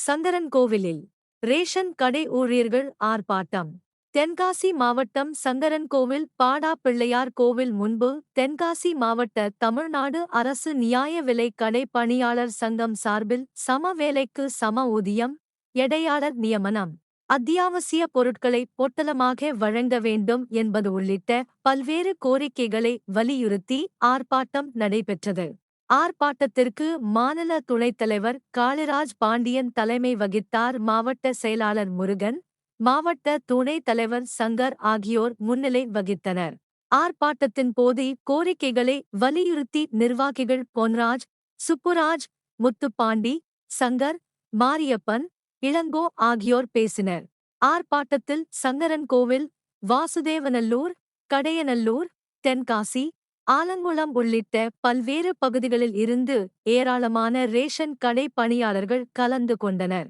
சங்கரன்கோவிலில் ration கடை ஊழியர்கள் ஆர்ப்பாட்டம். தென்காசி மாவட்டம் சங்கரன்கோவில் பாடா பிள்ளையார் கோவில் முன்பு தென்காசி மாவட்ட தமிழ்நாடு அரசு நியாய விலைக் கடை பணியாளர் சங்கம் சார்பில் சம வேலைக்கு சம ஊதியம், எடையாளர் நியமனம், அத்தியாவசிய பொருட்களை பொட்டலமாக வழங்க வேண்டும் என்பது உள்ளிட்ட பல்வேறு கோரிக்கைகளை வலியுறுத்தி ஆர்ப்பாட்டம் நடைபெற்றது. ஆர்ப்பாட்டத்திற்கு மாநில துணைத் தலைவர் காளிராஜ் பாண்டியன் தலைமை வகித்தார். மாவட்ட செயலாளர் முருகன், மாவட்ட துணைத் தலைவர் சங்கர் ஆகியோர் முன்னிலை வகித்தனர். ஆர்ப்பாட்டத்தின் போது கோரிக்கைகளை வலியுறுத்தி நிர்வாகிகள் பொன்ராஜ், சுப்புராஜ், முத்துப்பாண்டி, சங்கர், மாரியப்பன், இளங்கோ ஆகியோர் பேசினர். ஆர்ப்பாட்டத்தில் சங்கரன்கோவில், வாசுதேவநல்லூர், கடையநல்லூர், தென்காசி, ஆலங்குளம் உள்ளிட்ட பல்வேறு பகுதிகளில் இருந்து ஏராளமான ரேஷன் கடை பணியாளர்கள் கலந்து கொண்டனர்.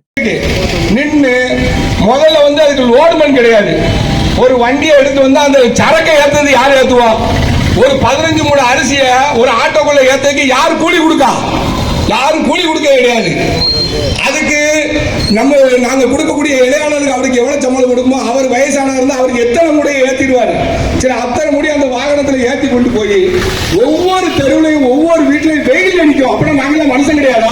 நின்று முதல்ல அதுக்கு லோடுமேன் கிடையாது. ஒரு வண்டியை எடுத்து அந்த சரக்கை ஏத்தது யார் ஏத்துவா? ஒரு 15 மூட அரிசியை ஒரு ஆட்டோக்குள்ள ஏத்ததுக்கு யார் கூலி கொடுக்கா? யாரும் கூலி கொடுக்க கிடையாது. அதுக்கு நாங்க கொடுக்கக்கூடிய இளைஞர்களுக்கு அவருக்கு எவ்வளவு சம்பளம் கொடுக்குமோ, அவர் வயசானவர் இருந்தா அவருக்கு எத்தனை முறையை ஏத்திடுவாரு. சரி, அத்தனை முடி அந்த வாகனத்துல ஏத்தி கொண்டு போய் ஒவ்வொரு தெருவிலையும் ஒவ்வொரு வீட்லையும் வெயில் அடிக்கும். அப்படின்னா நாங்களாம் மனுஷன் கிடையாதா?